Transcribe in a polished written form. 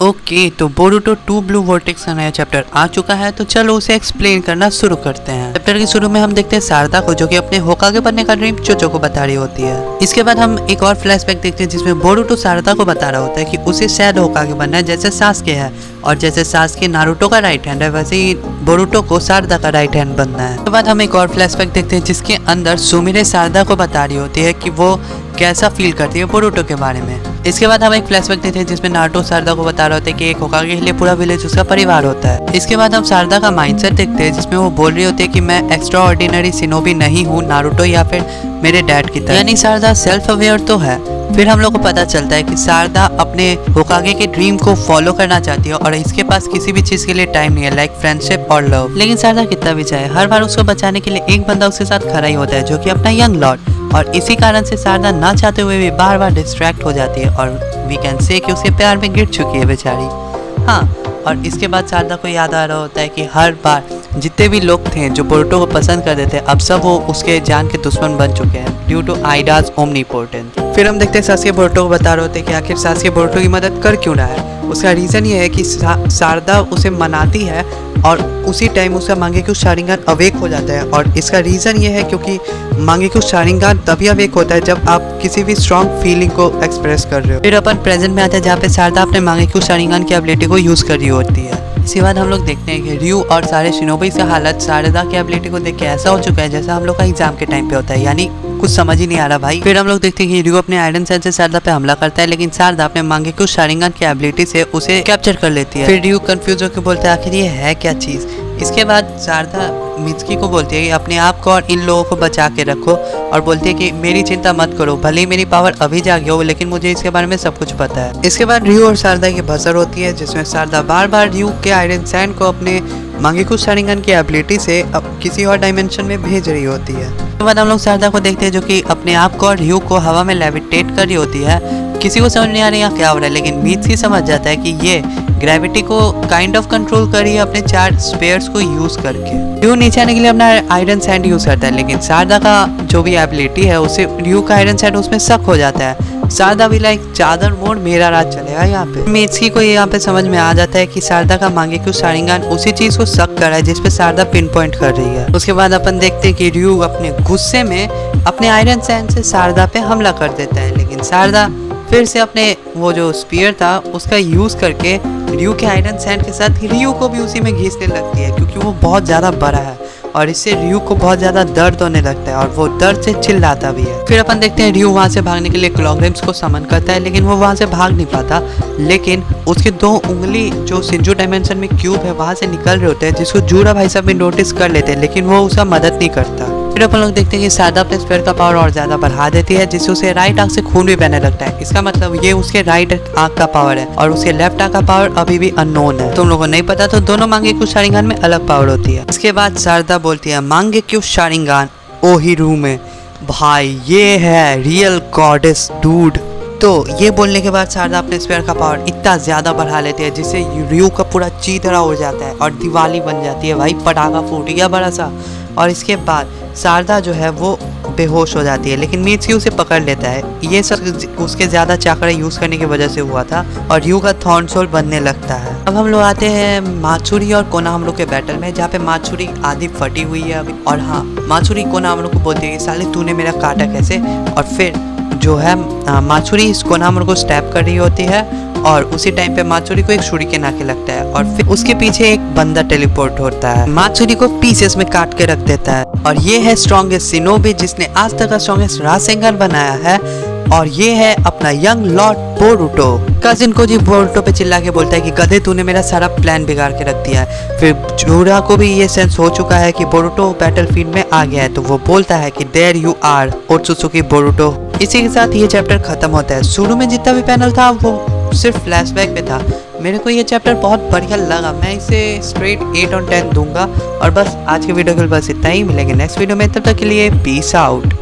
Okay, तो Boruto 2 blue vortex का नया चैप्टर आ चुका है, तो चलो उसे एक्सप्लेन करना शुरू करते हैं। चैप्टर के शुरू में हम देखते हैं सारदा को, जो कि अपने होकागे बनने का ड्रीम चोचो को बता रही होती है। इसके बाद हम एक और फ्लैशबैक देखते हैं जिसमें बोरुटो सारदा को बता रहा होता है कि उसे शायद होकागे बनना है जैसे सासके है, और जैसे सासके नारुतो का राइट हैंड है वैसे ही बोरुटो को सारदा का राइट हैंड बनना है। उसके बाद हम एक और फ्लैशबैक देखते हैं जिसके अंदर सुमिरे सारदा को बता रही होती है कि वो कैसा फील करती है बोरुटो के बारे में। इसके बाद हम एक फ्लैशबैक देखते हैं जिसमें नारुतो सारदा को बता रहा होता है कि एक होकागे के लिए पूरा विलेज उसका परिवार होता है। इसके बाद हम सारदा का माइंडसेट देखते हैं जिसमें वो बोल रही होती है कि मैं एक्स्ट्रा ऑर्डिनरी शिनोबी नहीं हूँ नारुतो या फिर मेरे डैड की तरह, यानी सारदा सेल्फ अवेयर तो है। फिर हम लोग को पता चलता है कि सारदा अपने होकागे के ड्रीम को फॉलो करना चाहती है और इसके पास किसी भी चीज के लिए टाइम नहीं है, लाइक फ्रेंडशिप और लव। लेकिन सारदा कितना भी चाहे, हर बार उसको बचाने के लिए एक बंदा उसके साथ खड़ा ही होता है जो कि अपना यंग लॉर्ड, और इसी कारण से सारदा ना चाहते हुए भी बार बार डिस्ट्रैक्ट हो जाती है और वी कैन से कि उसके प्यार में गिर चुकी है बेचारी। हाँ, और इसके बाद सारदा को याद आ रहा होता है कि हर बार जितने भी लोग थे जो बोरुटो को पसंद करते थे, अब सब वो उसके जान के दुश्मन बन चुके हैं ड्यू टू आइडाज ओमनीपोटेंस। फिर हम देखते हैं सासके बोरुटो को बता रहे होते हैं कि आखिर सासके बोरुटो की मदद कर क्यों रहा है। उसका रीज़न ये है कि सारदा उसे मनाती है और उसी टाइम उसका मांगेक्यू शारिंगान अवेक हो जाता है, और इसका रीज़न ये है क्योंकि मांगेक्यू शारिंगान तभी अवेक होता है जब आप किसी भी स्ट्रॉन्ग फीलिंग को एक्सप्रेस कर रहे हो। फिर अपन प्रेजेंट में आते हैं जहाँ पे सारदा अपने मांगेक्यू शारिंगान की एबिलिटी को यूज़ कर रही होती है। इसके बाद हम लोग देखते हैं कि रयू और सारे शिनोबी का हालत सारदा की एबिलिटी को देख के ऐसा हो चुका है जैसा हम लोग का एग्जाम के टाइम पे होता है, यानी कुछ समझ ही नहीं आ रहा भाई। फिर हम लोग देखते हैं कि रयू अपने आयरन सैंड से सारदा पे हमला करता है, लेकिन सारदा अपने मांगेक्यू शारिंगान की एबिलिटी से उसे कैप्चर कर लेती है। फिर रयू कंफ्यूज होकर बोलता है आखिर ये है क्या चीज़। इसके बाद सारदा मित्सुकी को बोलती है कि अपने आप को और इन लोगों को बचा के रखो, और बोलती है कि मेरी चिंता मत करो, भले ही मेरी पावर अभी जागी हो लेकिन मुझे इसके बारे में सब कुछ पता है। इसके बाद रयू और सारदा की भसड़ होती है जिसमें सारदा बार बार रयू के आयरन सैंड को अपने मांगेक्यू शारिंगान की एबिलिटी से अब किसी और डायमेंशन में भेज रही होती है। उसके बाद हम लोग सारदा को देखते हैं जो कि अपने आप को और रयू को हवा में लेविटेट कर रही होती है। किसी को समझ नहीं आ रही है क्या हो रहा है, लेकिन मित्सुकी समझ जाता है कि ये ग्रेविटी को काइंड ऑफ कंट्रोल कर रही है अपने 4 स्पेयर्स को यूज करके। रयू नीचे आने के लिए अपना आयरन सैंड यूज करता है, लेकिन सारदा का जो भी एबिलिटी है उसे रयू का आयरन सैंड उसमें शक हो जाता है। सारदा भी लाइक चादर मोड़ मेरा राज चलेगा यहाँ पे। मित्सुकी को यहाँ पे समझ में आ जाता है कि सारदा का मांगेक्यू शारिंगान उसी चीज को शक कर रहा है जिसपे सारदा पिन पॉइंट कर रही है। उसके बाद अपन देखते हैं कि रयू अपने गुस्से में अपने आयरन सैंड से सारदा पे हमला कर देता है, लेकिन सारदा फिर से अपने वो जो स्पीयर था उसका यूज करके रयू के आयरन सैंड के साथ रयू को भी उसी में घिसने लगती है, क्योंकि वो बहुत ज़्यादा बड़ा है और इससे रयू को बहुत ज़्यादा दर्द होने लगता है और वो दर्द से चिल्लाता भी है। फिर अपन देखते हैं रयू वहाँ से भागने के लिए क्लॉग्रिम्स को समन करता है, लेकिन वो वहाँ से भाग नहीं पाता, लेकिन उसके 2 उंगली जो शिंजू डायमेंशन में क्यूब है वहाँ से निकल रहे होते हैं, जिसको जूरा भाई साहब भी नोटिस कर लेते हैं, लेकिन वो उसका मदद नहीं करता। फिर अपन लोग देखते हैं कि सारदा अपने स्पेयर का पावर और ज्यादा बढ़ा देती है, जिससे उसे राइट आंख से खून भी बहने लगता है। इसका मतलब ये उसके राइट आंख का पावर है और उसके लेफ्ट आंख का पावर अभी भी अननोन है। तुम लोगों को नहीं पता तो दोनों मांगेक्यू शारिंगान में अलग पावर होती है। इसके बाद सारदा बोलती है मांगेक्यू शारिंगान ओहिरू में, भाई ये है रियल गॉडेस डूड। तो ये बोलने के बाद सारदा अपने स्पेयर का पावर इतना ज्यादा बढ़ा लेती है जिससे रयू का पूरा चीतरा हो जाता है और दिवाली बन जाती है भाई, पटाखा फूट गया बड़ा सा। और इसके बाद सारदा जो है वो बेहोश हो जाती है, लेकिन मित्सुकी उसे पकड़ लेता है। ये सब उसके ज़्यादा चाकरा यूज़ करने की वजह से हुआ था और रयू का थॉर्न सोल बनने लगता है। अब हम लोग आते हैं मात्सुरी और कोना हम लोग के बैटल में, जहाँ पे मात्सुरी आधी फटी हुई है अभी, और हाँ मात्सुरी कोना हम लोग को बोलती है कि साले तूने मेरा काटा कैसे, और फिर जो है मात्सुरी इस कोना हम लोग को स्टैप कर रही होती है और उसी टाइम पे मात्सुरी को एक शूरिकेन आके लगता है और फिर उसके पीछे एक बंदा टेलीपोर्ट होता है, मात्सुरी को पीसेस में काट के रख देता है। और ये है स्ट्रॉन्गेस्ट शिनोबी जिसने आज तक का स्ट्रॉन्गेस्ट रासेंगन बनाया है, और ये है अपना यंग लॉर्ड बोरुटो। कजिन को जी बोरुटो पे चिल्ला के बोलता है कि गधे तूने मेरा सारा प्लान बिगाड़ के रख दिया है। फिर जूरा को भी ये सेंस हो चुका है कि बोरुटो बैटलफील्ड में आ गया है, तो वो बोलता है कि देयर यू आर ओत्सुत्सुकी बोरुटो। इसी के साथ ये चैप्टर खत्म होता है। शुरू में जितना भी पैनल था वो सिर्फ फ्लैशबैक पे था। मेरे को ये चैप्टर बहुत बढ़िया लगा, मैं इसे स्ट्रेट 8 on 10 दूंगा। और बस आज के वीडियो के लिए बस इतना ही, मिलेंगे नेक्स्ट वीडियो में, तब तक के लिए पीस आउट।